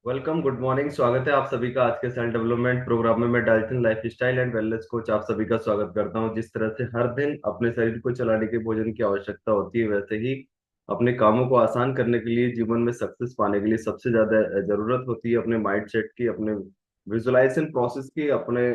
Welcome, good morning. स्वागत है आप सभी का आज के सेल्फ डेवलपमेंट प्रोग्राम में। मैं Dalton life style and wellness coach आप सभी का स्वागत करता हूं। जिस तरह से हर दिन अपने शरीर को चलाने के भोजन की आवश्यकता होती है, वैसे ही अपने कामों को आसान करने के लिए, जीवन में सक्सेस पाने के लिए सबसे ज्यादा जरूरत होती है अपने माइंड सेट की, अपने विजुअलाइजेशन प्रोसेस की, अपने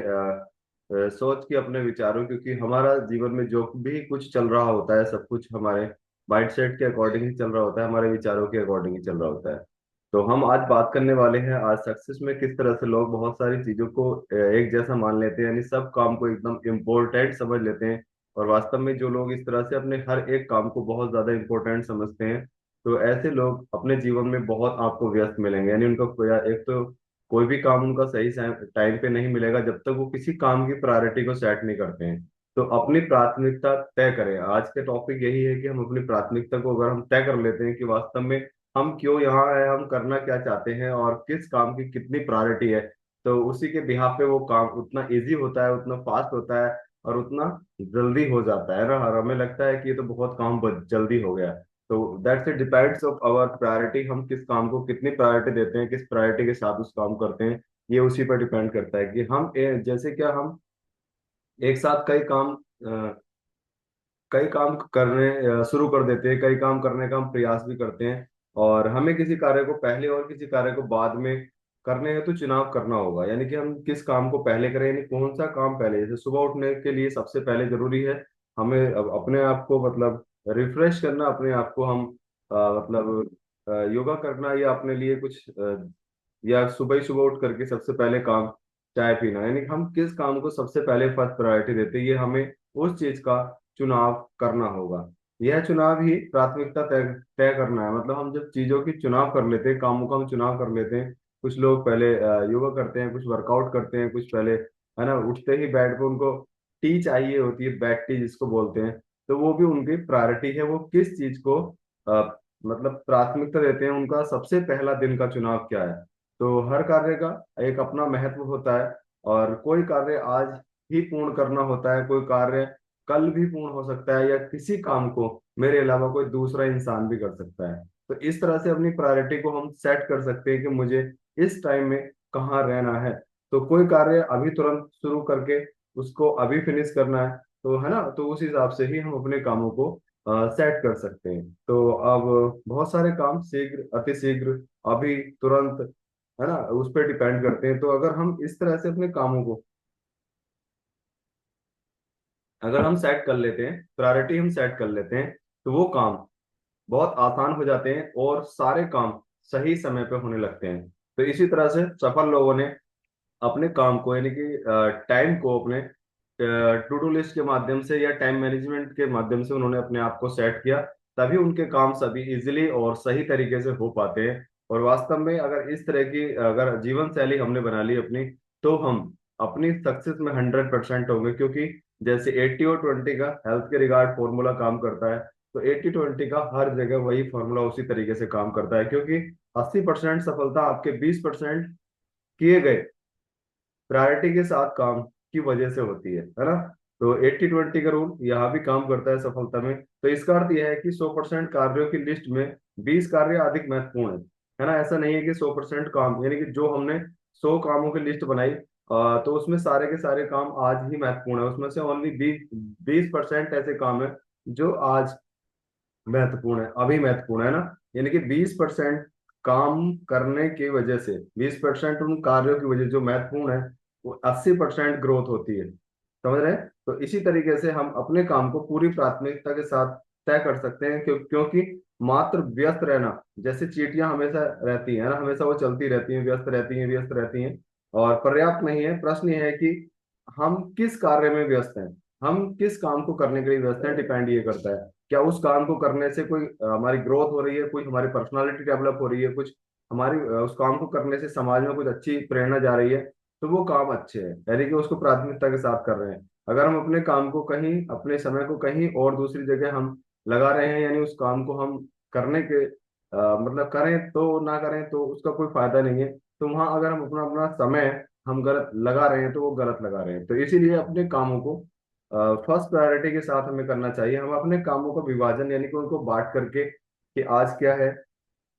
सोच की, अपने विचारों, क्योंकि हमारा जीवन में जो भी कुछ चल रहा होता है सब कुछ हमारे माइंड सेट के अकॉर्डिंग ही चल रहा होता है, हमारे विचारों के अकॉर्डिंग ही चल रहा होता है। तो हम आज बात करने वाले हैं आज सक्सेस में किस तरह से लोग बहुत सारी चीजों को एक जैसा मान लेते हैं, यानी सब काम को एकदम इम्पोर्टेंट समझ लेते हैं। और वास्तव में जो लोग इस तरह से अपने हर एक काम को बहुत ज्यादा इम्पोर्टेंट समझते हैं, तो ऐसे लोग अपने जीवन में बहुत आपको व्यस्त मिलेंगे। यानी उनका एक तो कोई भी काम उनका सही टाइम पे नहीं मिलेगा जब तक वो किसी काम की प्रायोरिटी को सेट नहीं करते हैं। तो अपनी प्राथमिकता तय करें। आज के टॉपिक यही है कि हम अपनी प्राथमिकता को अगर हम तय कर लेते हैं कि वास्तव में हम क्यों यहाँ है, हम करना क्या चाहते हैं और किस काम की कितनी प्रायोरिटी है, तो उसी के बिहाफ पे वो काम उतना इजी होता है, उतना फास्ट होता है और उतना जल्दी हो जाता है ना। और हमें लगता है कि ये तो बहुत काम जल्दी हो गया। तो that's it depends of our priority. हम किस काम को कितनी प्रायोरिटी देते हैं, किस प्रायोरिटी के साथ उस काम करते हैं, ये उसी पर डिपेंड करता है कि हम जैसे क्या हम एक साथ कई काम करने शुरू कर देते हैं, कई काम करने का हम प्रयास भी करते हैं। और हमें किसी कार्य को पहले और किसी कार्य को बाद में करने हैं तो चुनाव करना होगा, यानी कि हम किस काम को पहले करें, यानी कौन सा काम पहले। जैसे सुबह उठने के लिए सबसे पहले जरूरी है हमें अपने आप को मतलब रिफ्रेश करना, अपने आप को हम मतलब योगा करना, या अपने लिए कुछ या सुबह ही सुबह उठ करके सबसे पहले काम चाय पीना। यानी कि हम किस काम को सबसे पहले फर्स्ट प्रायोरिटी देते हैं, ये हमें उस चीज का चुनाव करना होगा। यह चुनाव ही प्राथमिकता तय तय करना है। मतलब हम जब चीजों की चुनाव कर लेते हैं, कामों का हम चुनाव कर लेते हैं। कुछ लोग पहले योगा करते हैं, कुछ वर्कआउट करते हैं, कुछ पहले है ना उठते ही बेड पे उनको टी चाहिए होती है, बेड टी जिसको बोलते हैं। तो वो भी उनकी प्रायोरिटी है, वो किस चीज को मतलब प्राथमिकता देते हैं, उनका सबसे पहला दिन का चुनाव क्या है। तो हर कार्य का एक अपना महत्व होता है। और कोई कार्य आज ही पूर्ण करना होता है, कोई कार्य कल भी पूर्ण हो सकता है, या किसी काम को मेरे अलावा कोई दूसरा इंसान भी कर सकता है। तो इस तरह से अपनी प्रायोरिटी को हम सेट कर सकते हैं कि मुझे इस टाइम में कहाँ रहना है। तो कोई कार्य अभी तुरंत शुरू करके उसको अभी फिनिश करना है, तो है ना, तो उस हिसाब से ही हम अपने कामों को सेट कर सकते हैं। तो अब बहुत सारे काम शीघ्र, अति शीघ्र, अभी, तुरंत, है ना, उस पर डिपेंड करते हैं। तो अगर हम इस तरह से अपने कामों को अगर हम सेट कर लेते हैं, प्रायोरिटी हम सेट कर लेते हैं, तो वो काम बहुत आसान हो जाते हैं और सारे काम सही समय पे होने लगते हैं। तो इसी तरह से सफल लोगों ने अपने काम को, यानी कि टाइम को अपने टू डू लिस्ट के माध्यम से या टाइम मैनेजमेंट के माध्यम से उन्होंने अपने आप को सेट किया। तभी उनके काम सभी इजीली और सही तरीके से हो पाते हैं। और वास्तव में अगर इस तरह की अगर जीवन शैली हमने बना ली अपनी, तो हम अपनी सक्सेस में 100% होंगे। क्योंकि जैसे 80 और 20 का हेल्थ के रिगार्ड फॉर्मूला काम करता है, तो 80-20 का हर जगह वही फॉर्मूला उसी तरीके से काम करता है। क्योंकि 80% सफलता आपके 20% किए गए प्रायोरिटी के साथ काम की वजह से होती है ना। तो 80-20 का रूल यहाँ भी काम करता है सफलता में। तो इसका अर्थ यह है कि 100% कार्यों की लिस्ट में 20 कार्य अधिक महत्वपूर्ण है ना। ऐसा नहीं है कि 100% काम, यानी कि जो हमने 100 कामों की लिस्ट बनाई, तो उसमें सारे के सारे काम आज ही महत्वपूर्ण है। उसमें से ओनली 20% ऐसे काम है जो आज महत्वपूर्ण है, अभी महत्वपूर्ण है ना। यानी कि 20% काम करने की वजह से, 20% उन कार्यों की वजह जो महत्वपूर्ण है, वो 80% ग्रोथ होती है। समझ रहे हैं? तो इसी तरीके से हम अपने काम को पूरी प्राथमिकता के साथ तय कर सकते हैं। क्योंकि मात्र व्यस्त रहना, जैसे चींटियां हमेशा रहती है ना, हमेशा वो चलती रहती हैं, व्यस्त रहती हैं, व्यस्त रहती हैं, और पर्याप्त नहीं है। प्रश्न ये है कि हम किस कार्य में व्यस्त हैं, हम किस काम को करने के लिए व्यस्त हैं, डिपेंड ये करता है। क्या उस काम को करने से कोई हमारी ग्रोथ हो रही है, कोई हमारी पर्सनालिटी डेवलप हो रही है, कुछ हमारी उस काम को करने से समाज में कुछ अच्छी प्रेरणा जा रही है, तो वो काम अच्छे हैं, यानी कि उसको प्राथमिकता के साथ कर रहे हैं। अगर हम अपने काम को कहीं, अपने समय को कहीं और दूसरी जगह हम लगा रहे हैं, यानी उस काम को हम करने के मतलब करें तो ना करें तो उसका कोई फायदा नहीं है। तो वहां अगर हम अपना अपना समय हम गलत लगा रहे हैं, तो वो गलत लगा रहे हैं। तो इसीलिए अपने कामों को फर्स्ट प्रायोरिटी के साथ हमें करना चाहिए। हम अपने कामों का विभाजन, यानी कि उनको बांट करके कि आज क्या है,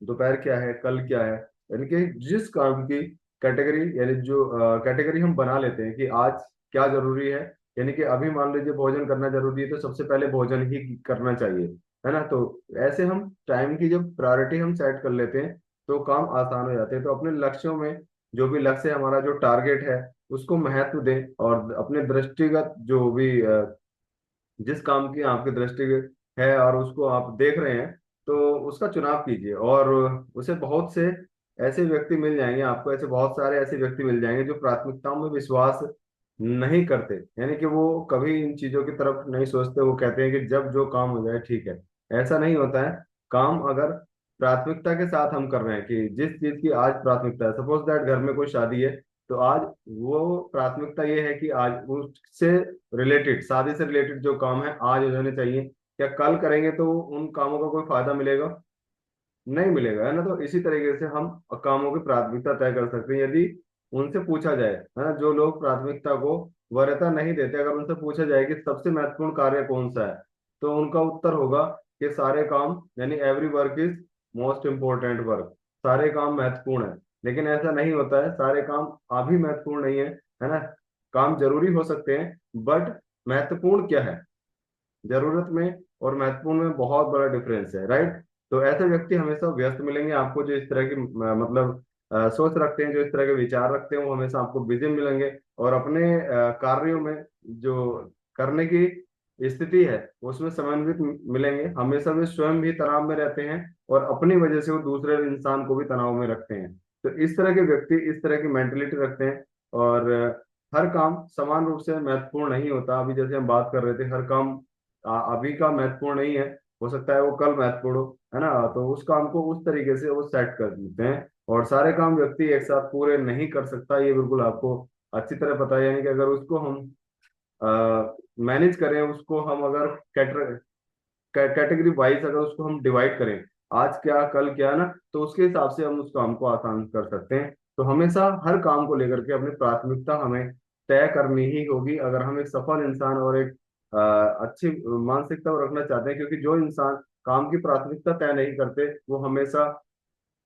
दोपहर क्या है, कल क्या है, यानी कि जिस काम की कैटेगरी, यानी जो कैटेगरी हम बना लेते हैं कि आज क्या जरूरी है, यानी कि अभी मान लीजिए भोजन करना जरूरी है तो सबसे पहले भोजन ही करना चाहिए, है ना। तो ऐसे हम टाइम की जब प्रायोरिटी हम सेट कर लेते हैं तो काम आसान हो जाते हैं। तो अपने लक्ष्यों में, जो भी लक्ष्य है हमारा, जो टारगेट है, उसको महत्व दें, और अपने दृष्टिगत जो भी जिस काम की आपकी दृष्टि है और उसको आप देख रहे हैं, तो उसका चुनाव कीजिए। और उसे बहुत से ऐसे व्यक्ति मिल जाएंगे आपको, ऐसे बहुत सारे ऐसे व्यक्ति मिल जाएंगे जो प्राथमिकताओं में विश्वास नहीं करते, यानी कि वो कभी इन चीजों की तरफ नहीं सोचते। वो कहते हैं कि जब जो काम हो जाए ठीक है। ऐसा नहीं होता है। काम अगर प्राथमिकता के साथ हम कर रहे हैं कि जिस चीज की आज प्राथमिकता है, सपोज दैट घर में कोई शादी है, तो आज वो प्राथमिकता ये है कि आज उससे रिलेटेड, शादी से रिलेटेड जो काम है आज हो जाने चाहिए। क्या कल करेंगे तो उन कामों का कोई फायदा मिलेगा? नहीं मिलेगा, है ना। तो इसी तरीके से हम कामों की प्राथमिकता तय कर सकते हैं। यदि उनसे पूछा जाए, है ना, जो लोग प्राथमिकता को वरीयता नहीं देते, अगर उनसे पूछा जाए कि सबसे महत्वपूर्ण कार्य कौन सा है, तो उनका उत्तर होगा कि सारे काम, यानी every work is most important work. सारे काम महत्वपूर्ण है। लेकिन ऐसा नहीं होता है, सारे काम अभी महत्वपूर्ण नहीं है ना। काम जरूरी हो सकते हैं, बट महत्वपूर्ण क्या है, जरूरत में और महत्वपूर्ण में बहुत बड़ा डिफरेंस है, राइट। तो ऐसे व्यक्ति हमेशा व्यस्त मिलेंगे आपको, जो इस तरह की मतलब सोच रखते हैं, जो इस तरह के विचार रखते हैं, वो हमेशा आपको बिजी मिलेंगे। और अपने कार्यों में जो करने की स्थिति है उसमें समन्वित मिलेंगे। हमेशा वे स्वयं भी तनाव में रहते हैं और अपनी वजह से वो दूसरे इंसान को भी तनाव में रखते हैं। तो इस तरह के व्यक्ति इस तरह की मेंटेलिटी रखते हैं। और हर काम समान रूप से महत्वपूर्ण नहीं होता। अभी जैसे हम बात कर रहे थे, हर काम अभी का महत्वपूर्ण नहीं है, हो सकता है वो कल महत्वपूर्ण हो, है ना। तो उस काम को उस तरीके से वो सेट कर देते हैं। और सारे काम व्यक्ति एक साथ पूरे नहीं कर सकता, ये बिल्कुल आपको अच्छी तरह पता है। यानी कि अगर उसको हम मैनेज करें, उसको हम अगर कैटेगरी वाइज अगर उसको हम डिवाइड करें, आज क्या कल क्या, ना, तो उसके हिसाब से हम उस काम को आसान कर सकते हैं। तो हमेशा हर काम को लेकर के अपनी प्राथमिकता हमें तय करनी ही होगी, अगर हम एक सफल इंसान और एक अच्छी मानसिकता रखना चाहते हैं। क्योंकि जो इंसान काम की प्राथमिकता तय नहीं करते, वो हमेशा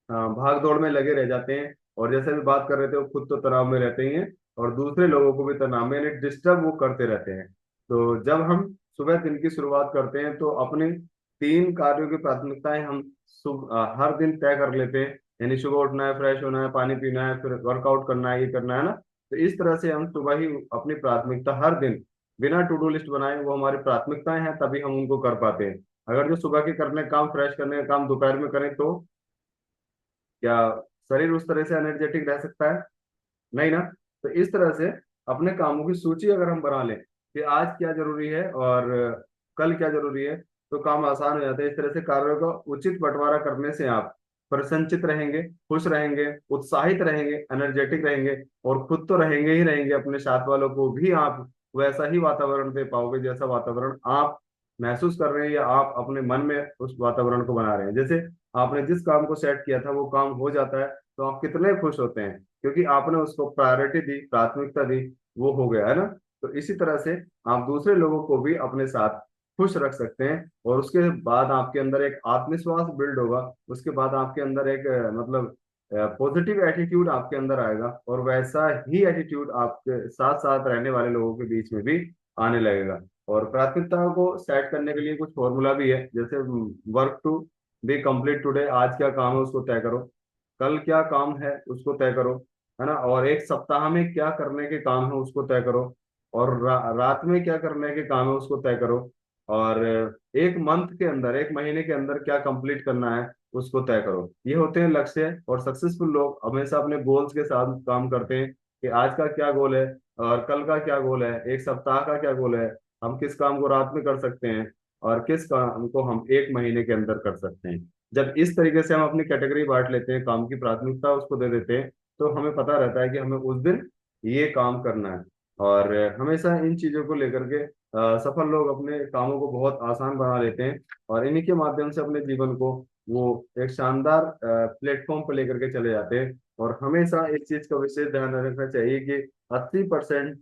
भाग दौड़ में लगे रह जाते हैं। और जैसे भी बात कर रहे थे, वो खुद तो तनाव में रहते ही हैं और दूसरे लोगों को भी तनाव में, यानी डिस्टर्ब वो करते रहते हैं। तो जब हम सुबह दिन की शुरुआत करते हैं तो अपने 3 कार्यों की प्राथमिकताएं हम हर दिन तय कर लेते हैं। यानी सुबह उठना है, फ्रेश होना है, पानी पीना है, फिर वर्कआउट करना है, ये करना है ना। तो इस तरह से हम सुबह ही अपनी प्राथमिकता हर दिन बिना टू डू लिस्ट बनाए, वो हमारी प्राथमिकताएं हैं, तभी हम उनको कर पाते हैं। अगर जो सुबह के करने काम, फ्रेश करने का काम दोपहर में करें, तो क्या शरीर उस तरह से एनर्जेटिक रह सकता है? नहीं ना। तो इस तरह से अपने कामों की सूची अगर हम बना लें कि आज क्या जरूरी है और कल क्या जरूरी है, तो काम आसान हो जाता है। इस तरह से कार्यों का उचित बंटवारा करने से आप प्रसन्नचित रहेंगे, खुश रहेंगे, उत्साहित रहेंगे, एनर्जेटिक रहेंगे, और खुद तो रहेंगे ही रहेंगे, अपने साथ वालों को भी आप वैसा ही वातावरण दे पाओगे जैसा वातावरण आप महसूस कर रहे हैं या आप अपने मन में उस वातावरण को बना रहे हैं। जैसे आपने जिस काम को सेट किया था वो काम हो जाता है, तो आप कितने खुश होते हैं, क्योंकि आपने उसको प्रायोरिटी दी, प्राथमिकता दी, वो हो गया, है ना। तो इसी तरह से आप दूसरे लोगों को भी अपने साथ खुश रख सकते हैं। और उसके बाद आपके अंदर एक आत्मविश्वास बिल्ड होगा। उसके बाद आपके अंदर एक मतलब पॉजिटिव एटीट्यूड आपके अंदर आएगा, और वैसा ही एटीट्यूड आपके साथ साथ रहने वाले लोगों के बीच में भी आने लगेगा। और प्राथमिकताओं को सेट करने के लिए कुछ फॉर्मूला भी है। जैसे work to be complete today, आज क्या काम है उसको तय करो, कल क्या काम है उसको तय करो, है ना। और एक सप्ताह में क्या करने के काम है उसको तय करो, और रात में क्या करने के काम है उसको तय करो, और एक मंथ के अंदर, एक महीने के अंदर क्या कंप्लीट करना है उसको तय करो। ये होते हैं लक्ष्य। और सक्सेसफुल लोग हमेशा अपने गोल्स के साथ काम करते हैं कि आज का क्या गोल है और कल का क्या गोल है, एक सप्ताह का क्या गोल है, हम किस काम को रात में कर सकते हैं और किस काम को हम एक महीने के अंदर कर सकते हैं। जब इस तरीके से हम अपनी कैटेगरी बांट लेते हैं, काम की प्राथमिकता उसको दे देते हैं, तो हमें पता रहता है कि हमें उस दिन ये काम करना है। और हमेशा इन चीजों को लेकर के सफल लोग अपने कामों को बहुत आसान बना लेते हैं, और इन्हीं के माध्यम से अपने जीवन को वो एक शानदार प्लेटफॉर्म पर लेकर के चले जाते हैं। और हमेशा इस चीज का विशेष ध्यान रखना चाहिए कि 80%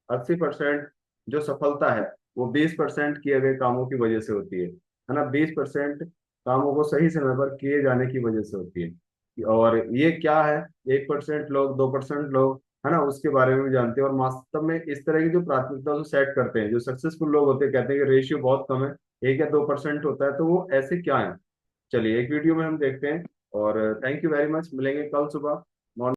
80% जो सफलता है वो 20% किए गए कामों की वजह से होती है ना। 20% कामों को सही समय पर किए जाने की वजह से होती है। और ये क्या है, 1% लोग, 2% लोग, है ना, उसके बारे में भी जानते हैं। और वास्तव में इस तरह की जो प्राथमिकता जो सेट करते हैं, जो सक्सेसफुल लोग होते हैं, कहते हैं कि रेशियो बहुत कम है, 1 या 2% होता है, तो वो ऐसे क्या है। चलिए एक वीडियो में हम देखते हैं। और थैंक यू वेरी मच, मिलेंगे कल सुबह।